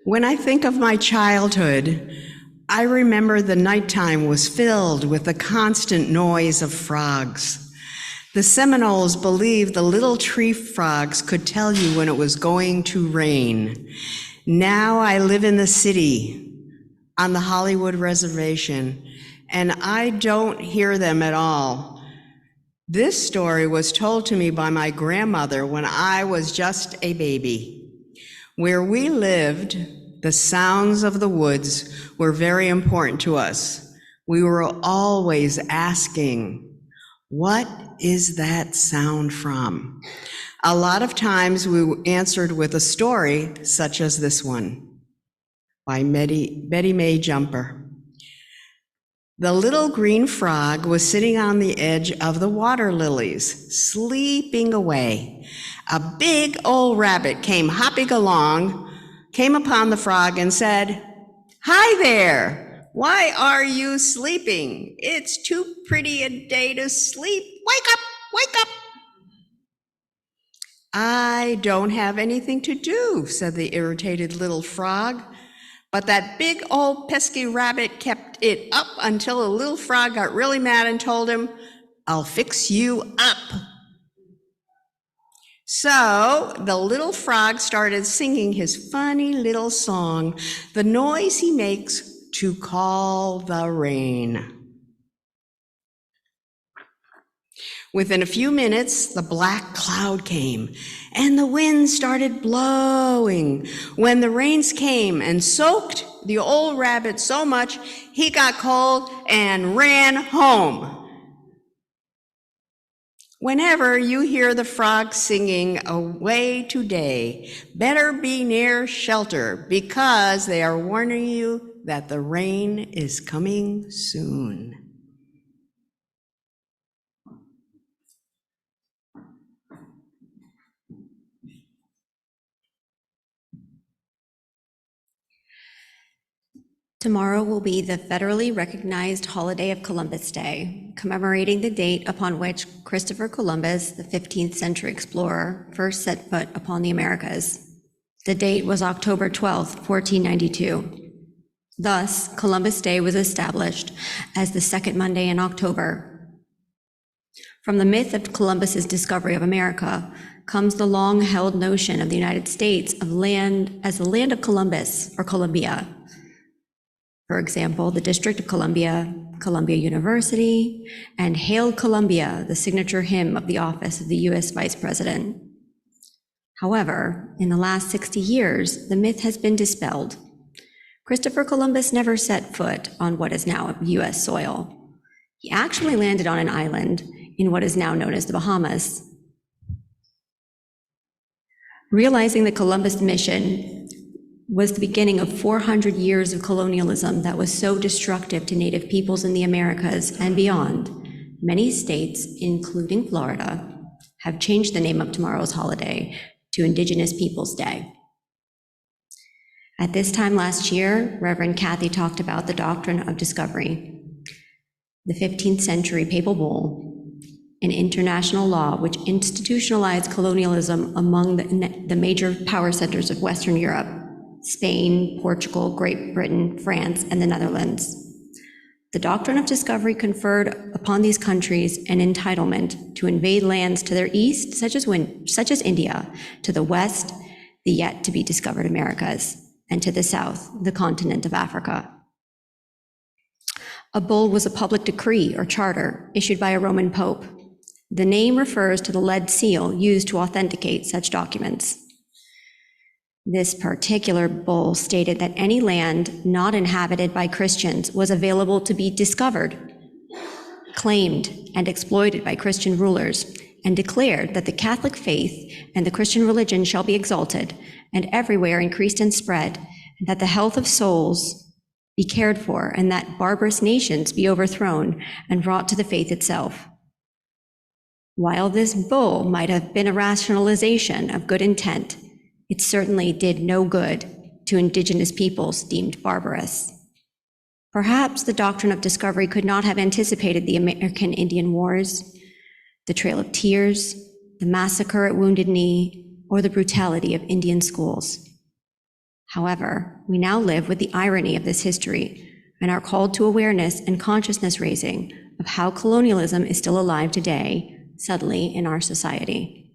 When I think of my childhood, I remember the nighttime was filled with the constant noise of frogs. The Seminoles believed the little tree frogs could tell you when it was going to rain. Now I live in the city on the Hollywood Reservation, and I don't hear them at all. This story was told to me by my grandmother when I was just a baby. Where we lived, the sounds of the woods were very important to us. We were always asking, what is that sound from? A lot of times we answered with a story such as this one by Betty Mae Jumper. The little green frog was sitting on the edge of the water lilies, sleeping away. A big old rabbit came hopping along, came upon the frog and said, "Hi there, why are you sleeping? It's too pretty a day to sleep. Wake up, wake up." "I don't have anything to do," said the irritated little frog. But that big old pesky rabbit kept it up until the little frog got really mad and told him, "I'll fix you up." So the little frog started singing his funny little song, the noise he makes to call the rain. Within a few minutes, the black cloud came, and the wind started blowing. When the rains came and soaked the old rabbit so much, he got cold and ran home. Whenever you hear the frogs singing "Away Today," better be near shelter, because they are warning you that the rain is coming soon. Tomorrow will be the federally recognized holiday of Columbus Day, commemorating the date upon which Christopher Columbus, the 15th century explorer, first set foot upon the Americas. The date was October 12, 1492. Thus, Columbus Day was established as the second Monday in October. From the myth of Columbus's discovery of America comes the long-held notion of the United States of land as the land of Columbus, or Columbia. For example, the District of Columbia, Columbia University, and Hail Columbia, the signature hymn of the office of the U.S. Vice President. However, in the last 60 years, the myth has been dispelled. Christopher Columbus never set foot on what is now U.S. soil. He actually landed on an island in what is now known as the Bahamas. Realizing the Columbus mission was the beginning of 400 years of colonialism that was so destructive to Native peoples in the Americas and beyond, many states, including Florida, have changed the name of tomorrow's holiday to Indigenous Peoples Day. At this time last year, Reverend Kathy talked about the doctrine of discovery, the 15th century papal bull, an international law which institutionalized colonialism among the major power centers of Western Europe: Spain, Portugal, Great Britain, France, and the Netherlands. The doctrine of discovery conferred upon these countries an entitlement to invade lands to their east, such as India, to the west, the yet-to-be-discovered Americas, and to the south, the continent of Africa. A bull was a public decree or charter issued by a Roman pope. The name refers to the lead seal used to authenticate such documents. This particular bull stated that any land not inhabited by Christians was available to be discovered, claimed, and exploited by Christian rulers, and declared that the Catholic faith and the Christian religion shall be exalted and everywhere increased and spread, and that the health of souls be cared for, and that barbarous nations be overthrown and brought to the faith itself. While this bull might have been a rationalization of good intent, it certainly did no good to indigenous peoples deemed barbarous. Perhaps the doctrine of discovery could not have anticipated the American Indian Wars, the Trail of Tears, the massacre at Wounded Knee, or the brutality of Indian schools. However, we now live with the irony of this history and are called to awareness and consciousness raising of how colonialism is still alive today, subtly in our society.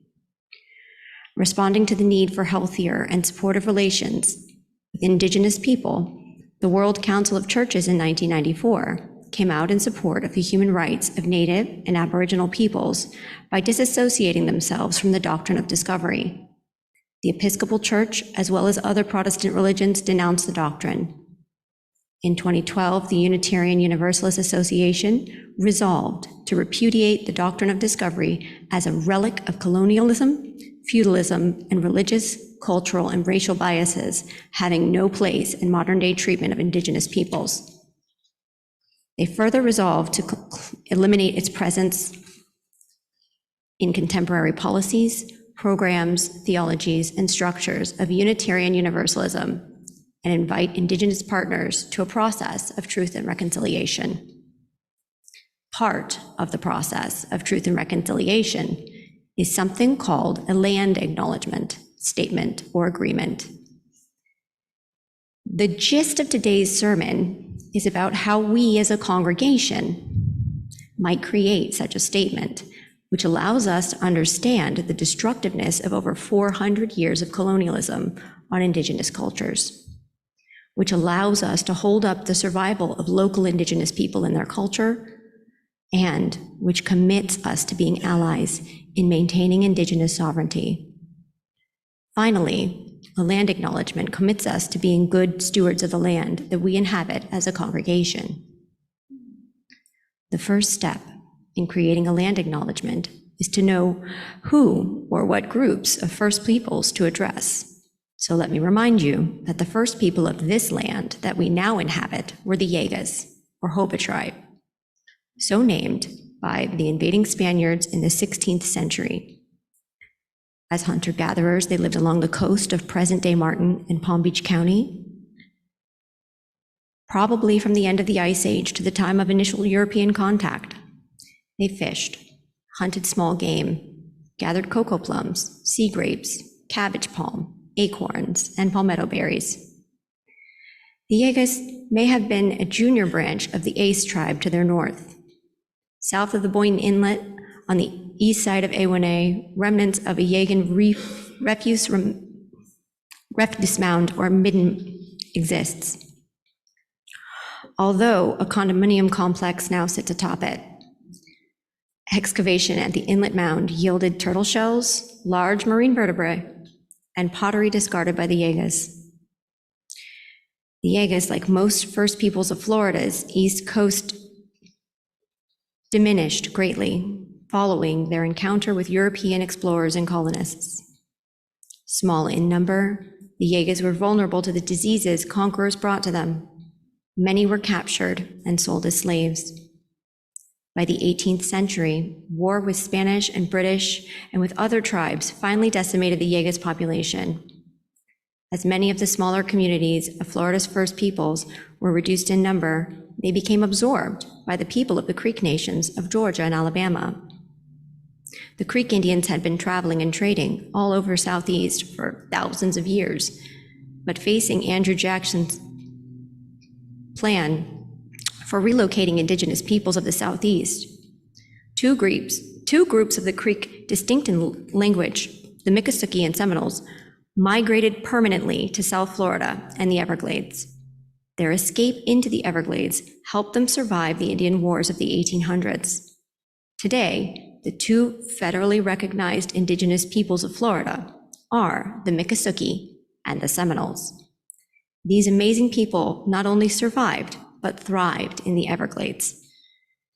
Responding to the need for healthier and supportive relations with Indigenous people, the World Council of Churches in 1994 came out in support of the human rights of Native and Aboriginal peoples by disassociating themselves from the doctrine of discovery. The Episcopal Church, as well as other Protestant religions, denounced the doctrine. In 2012, the Unitarian Universalist Association resolved to repudiate the doctrine of discovery as a relic of colonialism, feudalism, and religious, cultural, and racial biases having no place in modern-day treatment of Indigenous peoples. They further resolved to eliminate its presence in contemporary policies, programs, theologies, and structures of Unitarian Universalism, and invite Indigenous partners to a process of truth and reconciliation. Part of the process of truth and reconciliation is something called a Land Acknowledgement Statement or Agreement. The gist of today's sermon is about how we as a congregation might create such a statement, which allows us to understand the destructiveness of over 400 years of colonialism on Indigenous cultures, which allows us to hold up the survival of local Indigenous people and their culture, and which commits us to being allies in maintaining Indigenous sovereignty. Finally, a land acknowledgement commits us to being good stewards of the land that we inhabit as a congregation. The first step in creating a land acknowledgement is to know who or what groups of First Peoples to address. So let me remind you that the first people of this land that we now inhabit were the Yegas, or Hopa tribe, so named by the invading Spaniards in the 16th century. As hunter-gatherers, they lived along the coast of present-day Martin and Palm Beach County, probably from the end of the Ice Age to the time of initial European contact. They fished, hunted small game, gathered cocoa plums, sea grapes, cabbage palm, acorns, and palmetto berries. The Yegas may have been a junior branch of the Ace tribe to their north. South of the Boynton Inlet, on the east side of A1A, remnants of a Yegan refuse mound or midden exists, although a condominium complex now sits atop it. Excavation at the inlet mound yielded turtle shells, large marine vertebrae, and pottery discarded by the Yegas. The Yegas, like most First Peoples of Florida's East Coast, diminished greatly following their encounter with European explorers and colonists. Small in number, the Yegas were vulnerable to the diseases conquerors brought to them. Many were captured and sold as slaves. By the 18th century, war with Spanish and British and with other tribes finally decimated the Yegas population. As many of the smaller communities of Florida's First Peoples were reduced in number, they became absorbed by the people of the Creek nations of Georgia and Alabama. The Creek Indians had been traveling and trading all over Southeast for thousands of years, but facing Andrew Jackson's plan for relocating Indigenous peoples of the Southeast, two groups of the Creek distinct in language, the Miccosukee and Seminoles, migrated permanently to South Florida and the Everglades. Their escape into the Everglades helped them survive the Indian Wars of the 1800s. Today, the two federally recognized Indigenous peoples of Florida are the Miccosukee and the Seminoles. These amazing people not only survived, but thrived in the Everglades.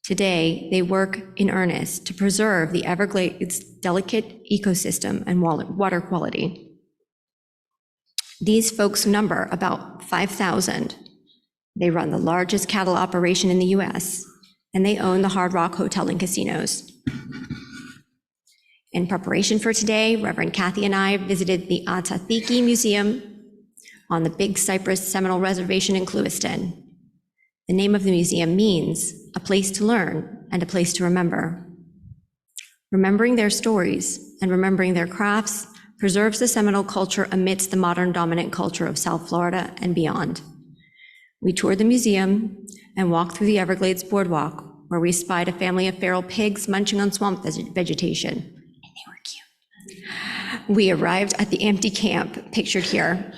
Today, they work in earnest to preserve the Everglades' delicate ecosystem and water quality. These folks number about 5,000. They run the largest cattle operation in the US, and they own the Hard Rock Hotel and casinos. In preparation for today, Reverend Kathy and I visited the Atathiki Museum on the Big Cypress Seminole Reservation in Clewiston. The name of the museum means a place to learn and a place to remember. Remembering their stories and remembering their crafts preserves the Seminole culture amidst the modern dominant culture of South Florida and beyond. We toured the museum and walked through the Everglades boardwalk, where we spied a family of feral pigs munching on swamp vegetation, and they were cute. We arrived at the empty camp, pictured here,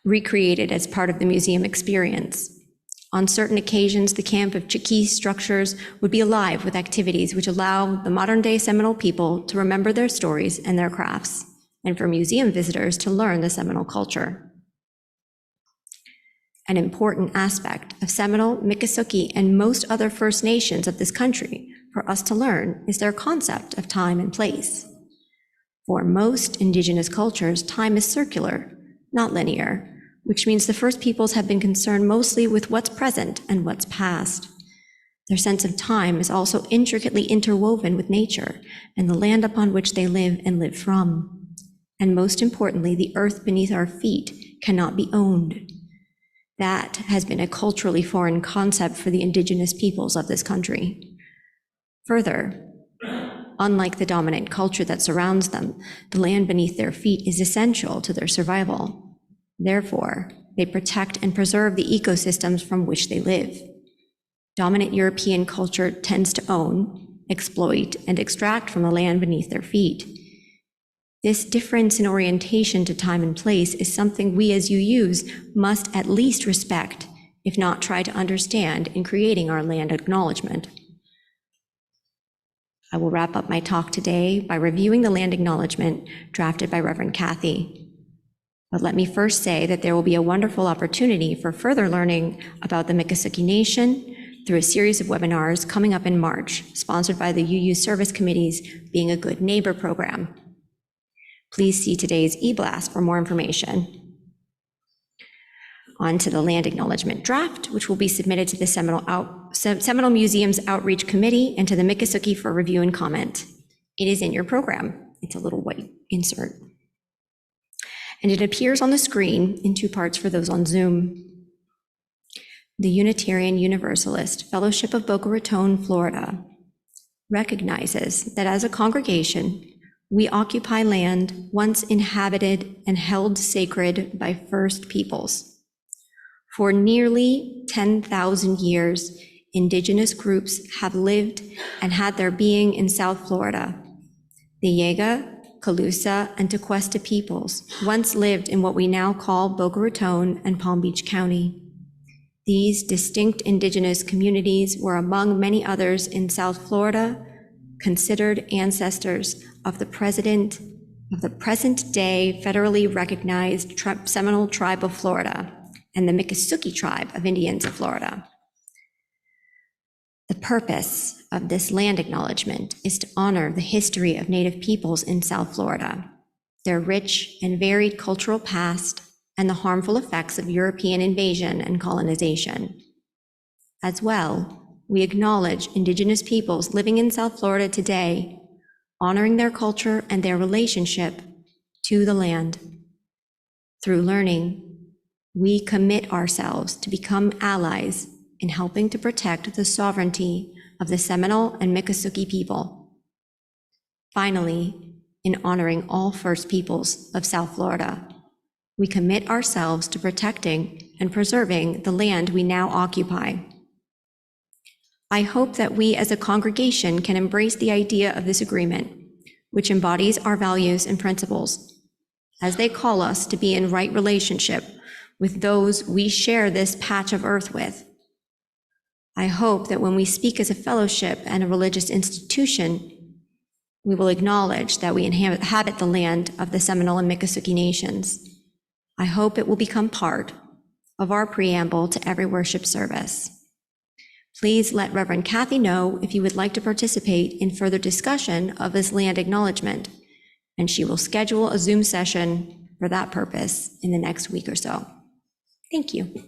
recreated as part of the museum experience. On certain occasions, the camp of Chiquis structures would be alive with activities which allow the modern-day Seminole people to remember their stories and their crafts, and for museum visitors to learn the Seminole culture. An important aspect of Seminole, Miccosukee, and most other First Nations of this country for us to learn is their concept of time and place. For most Indigenous cultures, time is circular, not linear, which means the First Peoples have been concerned mostly with what's present and what's past. Their sense of time is also intricately interwoven with nature and the land upon which they live and live from. And most importantly, the earth beneath our feet cannot be owned. That has been a culturally foreign concept for the Indigenous peoples of this country. Further, unlike the dominant culture that surrounds them, the land beneath their feet is essential to their survival. Therefore, they protect and preserve the ecosystems from which they live. Dominant European culture tends to own, exploit, and extract from the land beneath their feet. This difference in orientation to time and place is something we as UUs must at least respect, if not try to understand in creating our land acknowledgement. I will wrap up my talk today by reviewing the land acknowledgement drafted by Reverend Kathy. But let me first say that there will be a wonderful opportunity for further learning about the Miccosukee Nation through a series of webinars coming up in March, sponsored by the UU Service Committee's Being a Good Neighbor program. Please see today's e-blast for more information. On to the land acknowledgement draft, which will be submitted to the Seminole Museum's Outreach Committee and to the Miccosukee for review and comment. It is in your program. It's a little white insert. And it appears on the screen in two parts for those on Zoom. The Unitarian Universalist Fellowship of Boca Raton, Florida, recognizes that as a congregation, we occupy land once inhabited and held sacred by First Peoples. For nearly 10,000 years, Indigenous groups have lived and had their being in South Florida. The Yega, Calusa, and Tequesta peoples once lived in what we now call Boca Raton and Palm Beach County. These distinct Indigenous communities were among many others in South Florida, considered ancestors of the present-day federally recognized Seminole Tribe of Florida and the Miccosukee Tribe of Indians of Florida. The purpose of this land acknowledgement is to honor the history of Native peoples in South Florida, their rich and varied cultural past, and the harmful effects of European invasion and colonization. As well, we acknowledge Indigenous peoples living in South Florida today, honoring their culture and their relationship to the land. Through learning, we commit ourselves to become allies in helping to protect the sovereignty of the Seminole and Miccosukee people. Finally, in honoring all First Peoples of South Florida, we commit ourselves to protecting and preserving the land we now occupy. I hope that we as a congregation can embrace the idea of this agreement, which embodies our values and principles, as they call us to be in right relationship with those we share this patch of earth with. I hope that when we speak as a fellowship and a religious institution, we will acknowledge that we inhabit the land of the Seminole and Miccosukee nations. I hope it will become part of our preamble to every worship service. Please let Reverend Kathy know if you would like to participate in further discussion of this land acknowledgement, and she will schedule a Zoom session for that purpose in the next week or so. Thank you.